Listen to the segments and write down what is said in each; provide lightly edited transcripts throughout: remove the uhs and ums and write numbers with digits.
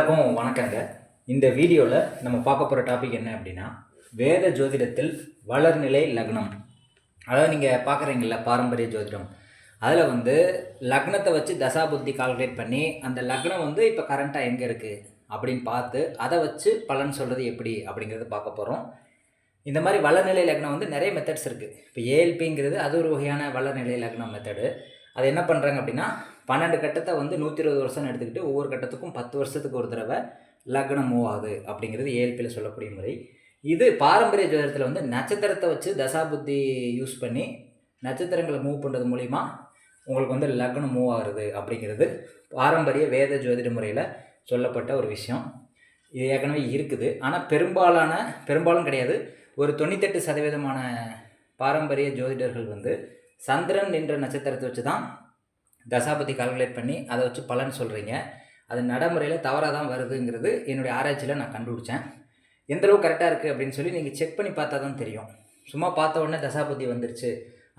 எல்லாருக்கும் வணக்கங்க. இந்த வீடியோவில் நம்ம பார்க்க போகிற டாபிக் என்ன அப்படின்னா, வேத ஜோதிடத்தில் வளர்நிலை லக்னம். அதாவது நீங்கள் பார்க்குறீங்கள பாரம்பரிய ஜோதிடம், அதில் வந்து லக்னத்தை வச்சு தசாபுத்தி கால்குலேட் பண்ணி அந்த லக்னம் வந்து இப்போ கரண்ட்டாக எங்கே இருக்குது அப்படின்னு பார்த்து அதை வச்சு பலன் சொல்கிறது எப்படி அப்படிங்கிறத பார்க்க போகிறோம். இந்த மாதிரி வளர்நிலை லக்னம் வந்து நிறைய மெத்தட்ஸ் இருக்குது. இப்போ ஏஎல்பிங்கிறது அது ஒரு வகையான வளர்நிலை லக்னம் மெத்தடு. அது என்ன பண்ணுறாங்க அப்படின்னா, 12 கட்டத்தை வந்து 120 வருஷம்னு எடுத்துக்கிட்டு ஒவ்வொரு கட்டத்துக்கும் 10 வருஷத்துக்கு ஒரு தடவை லக்னம் மூவ் ஆகுது அப்படிங்கிறது ஏஎல்பியில் சொல்லக்கூடிய முறை. இது பாரம்பரிய ஜோதிடத்தில் வந்து நட்சத்திரத்தை வச்சு தசாபுத்தி யூஸ் பண்ணி நட்சத்திரங்களை மூவ் பண்ணுறது மூலிமா உங்களுக்கு வந்து லக்னம் மூவ் ஆகுறது அப்படிங்கிறது பாரம்பரிய வேத ஜோதிட முறையில் சொல்லப்பட்ட ஒரு விஷயம். இது ஏற்கனவே இருக்குது. ஆனால் பெரும்பாலும் கிடையாது. ஒரு 98% பாரம்பரிய ஜோதிடர்கள் வந்து சந்திரன் என்ற நட்சத்திரத்தை வச்சு தான் தசாபதி கால்குலேட் பண்ணி அதை வச்சு பலன் சொல்கிறீங்க. அது நடைமுறையில் தவறாக தான் வருதுங்கிறது என்னுடைய ஆராய்ச்சியில் நான் கண்டுபிடிச்சேன். எந்தளவு கரெக்டாக இருக்குது அப்படின்னு சொல்லி நீங்கள் செக் பண்ணி பார்த்தா தான் தெரியும். சும்மா பார்த்த உடனே தசாபதி வந்துருச்சு,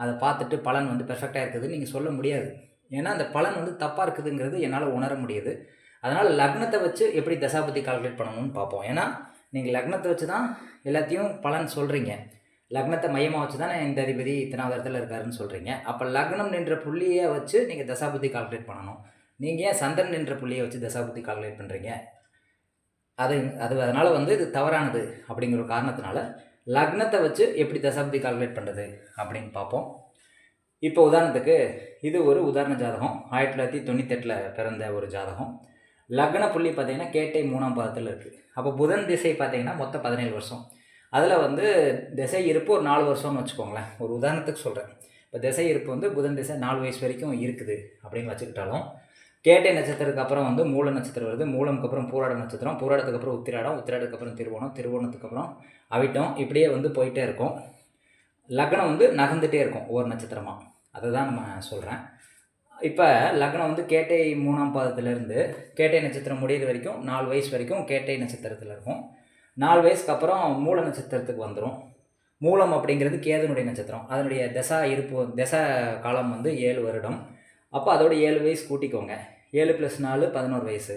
அதை பார்த்துட்டு பலன் வந்து பெர்ஃபெக்டாக இருக்குதுன்னு நீங்கள் சொல்ல முடியாது. ஏன்னா அந்த பலன் வந்து தப்பாக இருக்குதுங்கிறது என்னால் உணர முடியுது. அதனால் லக்னத்தை வச்சு எப்படி தசாபதி கால்குலேட் பண்ணணும்னு பார்ப்போம். ஏன்னா நீங்கள் லக்னத்தை வச்சு தான் எல்லாத்தையும் பலன் சொல்கிறீங்க. லக்னத்தை மையமாக வச்சு தான் இந்த அதிபதி இத்தனாவது இடத்துல இருக்காருன்னு சொல்கிறீங்க. அப்போ லக்னம் நின்ற புள்ளியை வச்சு நீங்கள் தசாபுத்தி கால்குலேட் பண்ணணும். நீங்கள் ஏன் சந்திரன் நின்ற புள்ளியை வச்சு தசாபுத்தி கால்குலேட் பண்ணுறீங்க? அதனால் வந்து இது தவறானது அப்படிங்கிற காரணத்தினால லக்னத்தை வச்சு எப்படி தசாபுத்தி கால்குலேட் பண்ணுறது அப்படின்னு பார்ப்போம். இப்போ உதாரணத்துக்கு இது ஒரு உதாரண ஜாதகம். 1998 பிறந்த ஒரு ஜாதகம். லக்ன புள்ளி பார்த்திங்கன்னா கேட்டை 3ஆம் பாதத்தில் இருக்குது. அப்போ புதன் திசை பார்த்திங்கன்னா மொத்தம் 17 வருஷம். அதில் வந்து திசை இருப்பு ஒரு 4 வருஷம்னு வச்சுக்கோங்களேன். ஒரு உதாரணத்துக்கு சொல்கிறேன். இப்போ திசை இருப்பு வந்து புதன் திசை 4 வயசு வரைக்கும் இருக்குது அப்படின்னு வச்சுக்கிட்டாலும், கேட்டை நட்சத்திரத்துக்கு அப்புறம் வந்து மூல நட்சத்திரம் வருது. மூலமுக்கு அப்புறம் பூராட நட்சத்திரம், பூராடத்துக்கு அப்புறம் உத்திராடம், உத்திராடத்துக்கு அப்புறம் திருவோணம், திருவோணத்துக்கு அப்புறம் அவிட்டம், இப்படியே வந்து போயிட்டே இருக்கும். லக்னம் வந்து நகர்ந்துகிட்டே இருக்கும் ஒவ்வொரு நட்சத்திரமாக. அதை தான் நம்ம சொல்கிறேன். இப்போ லக்னம் வந்து கேட்டை 3ஆம் பாதத்திலேருந்து கேட்டை நட்சத்திரம் முடிகிற வரைக்கும் 4 வயசு வரைக்கும் கேட்டை நட்சத்திரத்தில் இருக்கும். 4 வயசுக்கு அப்புறம் மூல நட்சத்திரத்துக்கு வந்துடும். மூலம் அப்படிங்கிறது கேதுனுடைய நட்சத்திரம். அதனுடைய தசா காலம் வந்து 7 வருடம். அப்போ அதோட 7 வயசு கூட்டிக்கோங்க. 7 + 4 11 வயசு.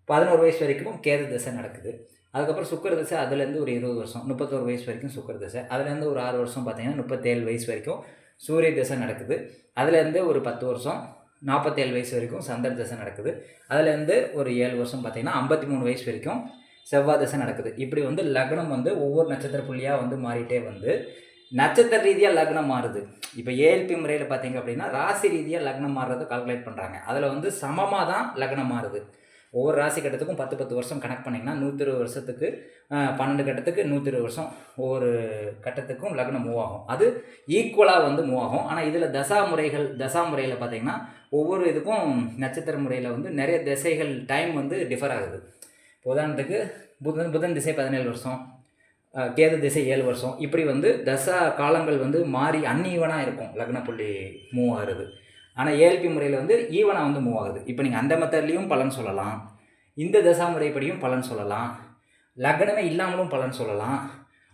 11 வயசு வரைக்கும் கேது தசை நடக்குது. அதுக்கப்புறம் சுக்கர தசை, அதுலேருந்து ஒரு 20 வருஷம் 31 வயசு வரைக்கும் சுக்கர தசை. அதுலேருந்து ஒரு 6 வருஷம் பார்த்திங்கன்னா 37 வயசு வரைக்கும் சூரிய தசை நடக்குது. அதுலேருந்து ஒரு 10 வருஷம் 47 வயசு வரைக்கும் சந்திர தசை நடக்குது. அதுலேருந்து ஒரு 7 வருஷம் பார்த்திங்கன்னா 53 வயசு வரைக்கும் செவ்வாய் தசை நடக்குது. இப்படி வந்து லக்னம் வந்து ஒவ்வொரு நட்சத்திர புள்ளியாக வந்து மாறிட்டே வந்து நட்சத்திர ரீதியாக லக்னம் மாறுது. இப்போ ஏஎல்பி முறையில் பார்த்தீங்க அப்படின்னா ராசி ரீதியாக லக்னம் மாறுறதை கால்குலேட் பண்ணுறாங்க. அதில் வந்து சமமாக தான் லக்னம் மாறுது. ஒவ்வொரு ராசி கட்டத்துக்கும் 10 வருஷம் கணக்கு பண்ணிங்கன்னா 120 வருஷத்துக்கு 12 கட்டத்துக்கு 120 வருஷம் ஒவ்வொரு கட்டத்துக்கும் லக்னம் மூவ் ஆகும். அது ஈக்குவலாக வந்து மூவ் ஆகும். ஆனால் இதில் தசா முறையில் பார்த்தீங்கன்னா ஒவ்வொரு இதுக்கும் நட்சத்திர முறையில் வந்து நிறைய திசைகள் டைம் வந்து டிஃபர் ஆகுது. உதாரணத்துக்கு புதன் திசை 17 வருஷம், கேது திசை 7 வருஷம், இப்படி வந்து தசா காலங்கள் வந்து மாறி அன்ஈவனாக இருக்கும் லக்ன புள்ளி மூவ் ஆகுது. ஆனால் ஏஎல்பி முறையில் வந்து ஈவனாக வந்து மூவ் ஆகுது. இப்போ நீங்கள் அந்த மெத்தட்லேயும் பலன் சொல்லலாம், இந்த தசா முறைப்படியும் பலன் சொல்லலாம், லக்னமே இல்லாமலும் பலன் சொல்லலாம்,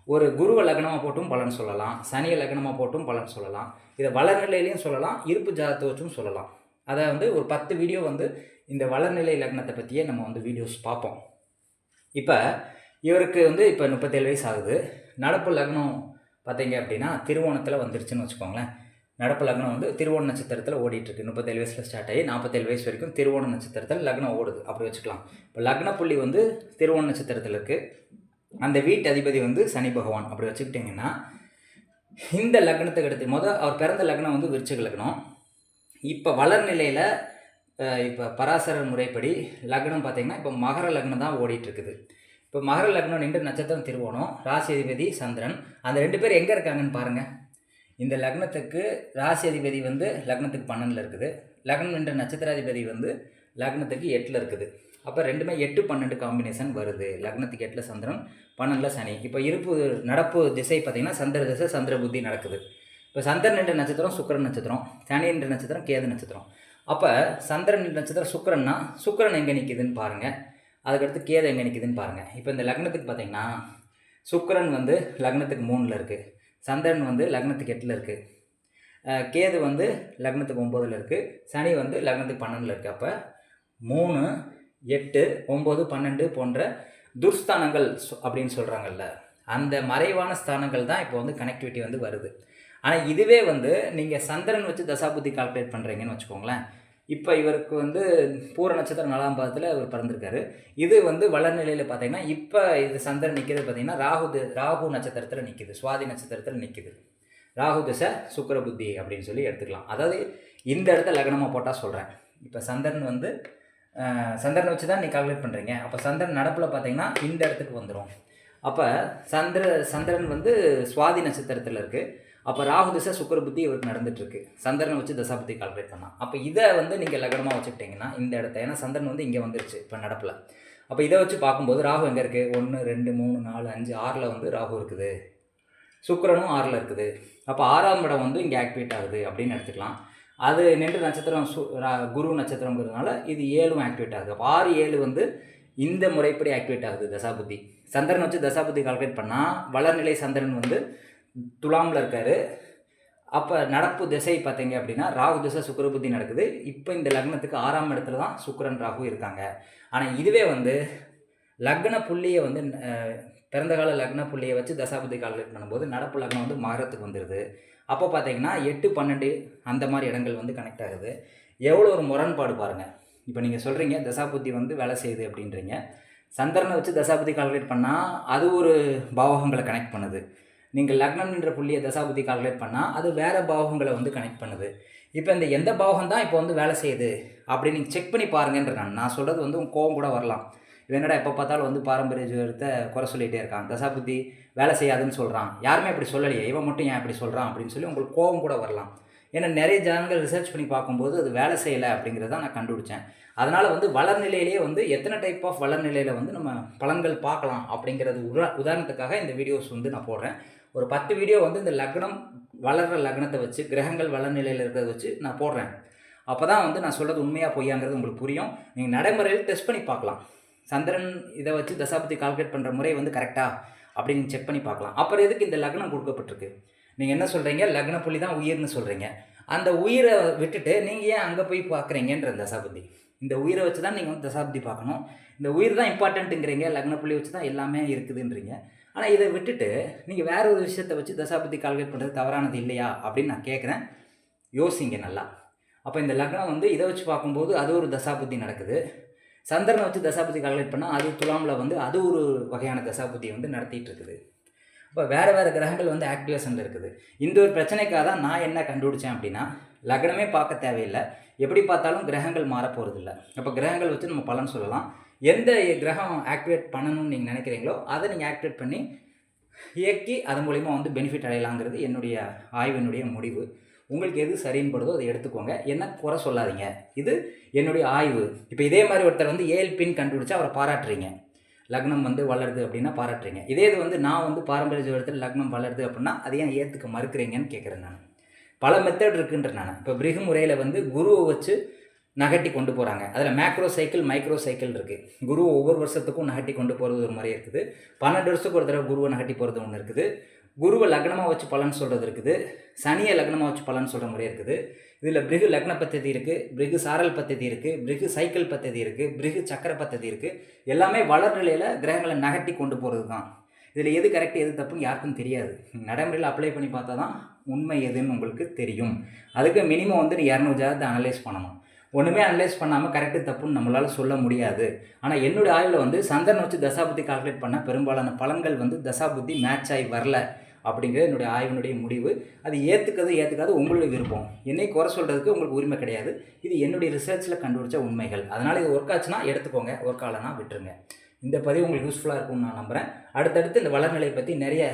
ஒரு குருவை லக்னமாக போட்டும் பலன் சொல்லலாம், சனியை லக்னமாக போட்டும் பலன் சொல்லலாம், இதை வளர்நிலையிலையும் சொல்லலாம், இருப்பு ஜாதகத்தை வச்சும் சொல்லலாம். அதை வந்து ஒரு 10 வீடியோ வந்து இந்த வளர்நிலை லக்னத்தை பற்றியே நம்ம வந்து வீடியோஸ் பார்ப்போம். இப்போ இவருக்கு வந்து இப்போ 37 வயசு ஆகுது. நடப்பு லக்னம் பார்த்தீங்க அப்படின்னா திருவோணத்தில் வந்துருச்சுன்னு வச்சுக்கோங்களேன். நடப்பு லக்னம் வந்து திருவோண நட்சத்திரத்தில் ஓடிட்டுருக்கு. 37 வயசில் ஸ்டார்ட் ஆகி 47 வயசு வரைக்கும் திருவோண நட்சத்திரத்தில் லக்னம் ஓடுது. அப்படி வச்சுக்கலாம். இப்போ லக்ன புள்ளி வந்து திருவோண நட்சத்திரத்தில் இருக்குது. அந்த வீட்டு அதிபதி வந்து சனி பகவான். அப்படி வச்சுக்கிட்டிங்கன்னா இந்த லக்னத்துக்கு அடுத்து அவர் பிறந்த லக்னம் வந்து விருச்சிக லக்னம். இப்போ வளர்நிலையில் இப்போ பராசரர் முறைப்படி லக்னம் பார்த்திங்கன்னா இப்போ மகர லக்னம் தான் ஓடிட்டுருக்குது. இப்போ மகர லக்னம் நின்ற நட்சத்திரம் திருவோணம், ராசி அதிபதி சந்திரன். அந்த 2 பேர் எங்கே இருக்காங்கன்னு பாருங்கள். இந்த லக்னத்துக்கு ராசி அதிபதி வந்து லக்னத்துக்கு 12 இருக்குது. லக்னம் நின்ற நட்சத்திராதிபதி வந்து லக்னத்துக்கு 8 இருக்குது. அப்போ ரெண்டுமே 8, 12 காம்பினேஷன் வருது. லக்னத்துக்கு 8 சந்திரன், 12 சனி. இப்போ நடப்பு திசை பார்த்திங்கன்னா சந்திர திசை, சந்திர புத்தி நடக்குது. இப்போ சந்திரன் என்ற நட்சத்திரம் சுக்கிரன் நட்சத்திரம், சனி என்ற நட்சத்திரம் கேது நட்சத்திரம். அப்போ சந்திரன் நட்சத்திரம் சுக்கிரன்னா சுக்கிரன் எங்கே நிற்கிதுன்னு பாருங்கள். அதுக்கடுத்து கேது எங்கே நிற்கிதுன்னு பாருங்கள். இப்போ இந்த லக்னத்துக்கு பார்த்திங்கன்னா சுக்கிரன் வந்து லக்னத்துக்கு 3ல் இருக்குது, சந்திரன் வந்து லக்னத்துக்கு 8ல் இருக்குது, கேது வந்து லக்னத்துக்கு 9ல் இருக்குது, சனி வந்து லக்னத்துக்கு 12ல் இருக்குது. அப்போ 3, 8, 9, 12 போன்ற துர்ஸ்தானங்கள் அப்படின்னு சொல்கிறாங்கல்ல, அந்த மறைவான ஸ்தானங்கள் தான் இப்போ வந்து கனெக்டிவிட்டி வந்து வருது. ஆனால் இதுவே வந்து நீங்கள் சந்திரன் வச்சு தசாபுத்தி கால்குலேட் பண்ணுறீங்கன்னு வச்சுக்கோங்களேன். இப்போ இவருக்கு வந்து பூர நட்சத்திரம் 4ஆம் பாதத்தில் இவர் பிறந்திருக்காரு. இது வந்து வளர்நிலையில் பார்த்தீங்கன்னா, இப்போ இது சந்திரன் நிற்கிறது பார்த்தீங்கன்னா ராகு நட்சத்திரத்தில் நிற்கிது, சுவாதி நட்சத்திரத்தில் நிற்கிது. ராகு திசை சுக்கிர புத்தி அப்படின்னு சொல்லி எடுத்துக்கலாம். அதாவது இந்த இடத்த லக்னமாக போட்டால் சொல்கிறேன். இப்போ சந்திரன் வந்து சந்திரனை வச்சு தான் நீங்கள் கால்குலேட் பண்ணுறீங்க. அப்போ சந்திரன் நடப்பில் பார்த்தீங்கன்னா இந்த இடத்துக்கு வந்துடும். அப்போ சந்திரன் வந்து சுவாதி நட்சத்திரத்தில் இருக்குது. அப்போ ராகு திசை சுக்கிர புத்தி இவருக்கு நடந்துகிட்ருக்கு. சந்திரனை வச்சு தசாபுத்தி கால்குலேட் பண்ணலாம். அப்போ இதை வந்து நீங்கள் லக்னமாக வச்சுக்கிட்டிங்கன்னா இந்த இடத்த, ஏன்னா சந்திரன் வந்து இங்கே வந்துருச்சு இப்போ நடப்பில். அப்போ இதை வச்சு பார்க்கும்போது ராகு எங்கே இருக்குது? 1, 2, 3, 4, 5, 6ல் வந்து ராகு இருக்குது. சுக்கிரனும் 6ல் இருக்குது. அப்போ 6ஆம் இடம் வந்து இங்கே ஆக்டிவேட் ஆகுது அப்படின்னு எடுத்துக்கலாம். அது நின்று நட்சத்திரம் குரு நட்சத்திரங்கிறதுனால இது 7ம் ஆக்டிவேட் ஆகுது. அப்போ 6, 7 வந்து இந்த முறைப்படி ஆக்டிவேட் ஆகுது தசாபுத்தி. சந்திரன் வச்சு தசாபுத்தி கால்குலேட் பண்ணால் வளர்நிலை சந்திரன் வந்து துலாமில் இருக்கார். அப்போ நடப்பு திசை பார்த்தீங்க அப்படின்னா ராகு திசை சுக்கிர புத்தி நடக்குது. இப்போ இந்த லக்னத்துக்கு 6ஆம் இடத்துல தான் சுக்கிரன் ராகு இருக்காங்க. ஆனால் இதுவே வந்து லக்ன புள்ளியை வந்து பிறந்த கால லக்ன புள்ளியை வச்சு தசாபுத்தி கால்குலேட் பண்ணும்போது நடப்பு லக்னம் வந்து மாறத்துக்கு வந்துடுது. அப்போ பார்த்தீங்கன்னா 8, 12 அந்த மாதிரி இடங்கள் வந்து கனெக்ட் ஆகுது. எவ்வளோ ஒரு முரண்பாடு பாருங்கள். இப்போ நீங்கள் சொல்கிறீங்க தசாபுத்தி வந்து வேலை செய்யுது அப்படின்றீங்க. சந்திரனை வச்சு தசாபுத்தி கால்குலேட் பண்ணால் அது ஒரு பாவகங்களை கனெக்ட் பண்ணுது. நீங்கள் லக்னம்ன்ற புள்ளியை தசாபுத்தி கால்குலேட் பண்ணால் அது வேறு பாவகங்களை வந்து கனெக்ட் பண்ணுது. இப்போ இந்த எந்த பாவகம் தான் இப்போ வந்து வேலை செய்யுது அப்படின்னு நீங்கள் செக் பண்ணி பாருங்கன்ற நான் சொல்கிறது வந்து உங்கள் கோவம் கூட வரலாம். இவங்கடா எப்போ பார்த்தாலும் வந்து பாரம்பரிய ஜோதிடத்தை குறை சொல்லிகிட்டே இருக்கான், தசாபுத்தி வேலை செய்யாதுன்னு சொல்கிறான், யாருமே அப்படி சொல்லலையே, இவன் மட்டும் ஏன் அப்படி சொல்கிறான் அப்படின்னு சொல்லி உங்களுக்கு கோவம் கூட வரலாம். ஏன்னா நிறைய ஜனங்கள் ரிசர்ச் பண்ணி பார்க்கும்போது அது வேலை செய்யலை அப்படிங்கிறத நான் கண்டுபிடிச்சேன். அதனால் வந்து வளர்நிலையிலே வந்து எத்தனை டைப் ஆஃப் வளர்நிலையில் வந்து நம்ம பலன்கள் பார்க்கலாம் அப்படிங்கிறது உதாரணத்துக்காக இந்த வீடியோஸ் வந்து நான் போடுறேன். ஒரு 10 வீடியோ வந்து இந்த லக்னம் வளர்கிற லக்னத்தை வச்சு கிரகங்கள் வளர்நிலையில் இருக்கிறத வச்சு நான் போடுறேன். அப்போ தான் வந்து நான் சொல்கிறது உண்மையாக பொய்யாங்கிறது உங்களுக்கு புரியும். நீங்கள் நடைமுறையில் டெஸ்ட் பண்ணி பார்க்கலாம். சந்திரன் இதை வச்சு தசாபுத்தி கால்குலேட் பண்ணுற முறை வந்து கரெக்டாக அப்படின்னு செக் பண்ணி பார்க்கலாம். அப்புறம் எதுக்கு இந்த லக்னம் கொடுக்கப்பட்டிருக்கு? நீங்கள் என்ன சொல்கிறீங்க? லக்ன புள்ளி தான் உயிர்னு சொல்கிறீங்க. அந்த உயிரை விட்டுட்டு நீங்கள் ஏன் அங்கே போய் பார்க்குறீங்கன்ற தசாபுத்தி. இந்த உயிரை வச்சு தான் நீங்கள் வந்து தசாபுத்தி பார்க்கணும். இந்த உயிர் தான் இம்பார்ட்டண்ட்டுங்கிறீங்க, லக்ன புள்ளி வச்சு தான் எல்லாமே இருக்குதுன்றீங்க. ஆனால் இதை விட்டுட்டு நீங்கள் வேறு ஒரு விஷயத்தை வச்சு தசாபுத்தி கால்குலேட் பண்ணுறது தவறானது இல்லையா அப்படின்னு நான் கேட்குறேன். யோசிங்க நல்லா. அப்போ இந்த லக்னம் வந்து இதை வச்சு பார்க்கும்போது அது ஒரு தசாபுத்தி நடக்குது. சந்திரனை வச்சு தசாபுத்தி கால்குலேட் பண்ணால் அது துலாமில் வந்து அது ஒரு வகையான தசாபுத்தியை வந்து நடத்திட்டு இருக்குது. இப்போ வேறு கிரகங்கள் வந்து ஆக்டிவேஷனில் இருக்குது. இந்த ஒரு பிரச்சனைக்காக தான் நான் என்ன கண்டுபிடிச்சேன் அப்படின்னா, லக்னமே பார்க்க தேவையில்லை, எப்படி பார்த்தாலும் கிரகங்கள் மாற போகிறதில்ல. அப்போ கிரகங்கள் வச்சு நம்ம பலன் சொல்லலாம். எந்த கிரகம் ஆக்டிவேட் பண்ணணும்னு நீங்கள் நினைக்கிறீங்களோ அதை நீங்கள் ஆக்டிவேட் பண்ணி இயக்கி அது மூலிமா வந்து பெனிஃபிட் அடையலாங்கிறது என்னுடைய ஆய்வினுடைய முடிவு. உங்களுக்கு எது சரின்னு படுதோ அதை எடுத்துக்கோங்க, என்ன குறை சொல்லாதீங்க. இது என்னுடைய ஆய்வு. இப்போ இதே மாதிரி ஒருத்தர் வந்து 7 பின் கண்டுபிடிச்சா அவரை பாராட்டுறீங்க, லக்னம் வந்து வளருது அப்படின்னா பாராட்டுறீங்க. இதே இது வந்து நான் வந்து பாரம்பரிய ஜோதிடத்தில் லக்னம் வளருது அப்படின்னா அதை ஏன் ஏற்றுக்க மறுக்கிறீங்கன்னு கேட்குறேன். நான் பல மெத்தட் இருக்குன்ற நான் இப்போ பிருகு முறையில் வந்து குருவை வச்சு நகட்டி கொண்டு போகிறாங்க. அதில் மேக்ரோ சைக்கிள் மைக்ரோ சைக்கிள் இருக்குது. குரு ஒவ்வொரு வருஷத்துக்கும் நகட்டி கொண்டு போகிறது ஒரு முறை இருக்குது. 12 வருஷத்துக்கு ஒரு தடவை குருவை நகட்டி போகிறது ஒன்று இருக்குது. குருவை லக்னமாக வச்சு பலன் சொல்கிறது இருக்குது. சனியை லக்னமாக வச்சு பலன் சொல்கிற முறை இருக்குது. இதில் பிருகு லக்ன பத்ததி இருக்குது, பிருகு சாரல் பத்ததி இருக்குது, பிருகு சைக்கிள் பத்ததி இருக்குது, பிருகு சக்கர பத்ததி இருக்குது. எல்லாமே வளர்நிலையில் கிரகங்களை நகட்டி கொண்டு போகிறது தான். இதில் எது கரெக்ட் எது தப்புன்னு யாருக்கும் தெரியாது. நடைமுறையில் அப்ளை பண்ணி பார்த்தா தான் உண்மை எதுன்னு உங்களுக்கு தெரியும். அதுக்கு மினிமம் வந்து 200 ஜாதகத்தை அனலைஸ் பண்ணணும். ஒன்றுமே அனலைஸ் பண்ணாமல் கரெக்டு தப்புன்னு நம்மளால் சொல்ல முடியாது. ஆனால் என்னுடைய ஆய்வில் வந்து சந்திரனை வச்சு தசாபுத்தி கால்குலேட் பண்ணால் பெரும்பாலான பலன்கள் வந்து தசாபுத்தி மேட்ச் ஆகி வரல அப்படிங்கிறது என்னுடைய ஆய்வினுடைய முடிவு. அது ஏற்றுக்காது உங்களுடைய விருப்பம். என்னை குறை சொல்கிறதுக்கு உங்களுக்கு உரிமை கிடையாது. இது என்னுடைய ரிசர்ச்சில் கண்டுபிடிச்ச உண்மைகள். அதனால் இது ஒர்க் ஆச்சுன்னா எடுத்துக்கோங்க, ஒர்க் ஆகலைன்னா விட்டுருங்க. இந்த பதிவு உங்களுக்கு யூஸ்ஃபுல்லாக இருக்கும்னு நான் நம்புகிறேன். அடுத்தடுத்து இந்த வளர்நிலை பற்றி நிறைய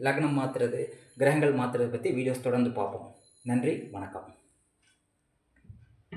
லக்னம் மாற்றுறது, கிரகங்கள் மாற்றுறது பற்றி வீடியோஸ் தொடர்ந்து பார்ப்போம். நன்றி, வணக்கம்.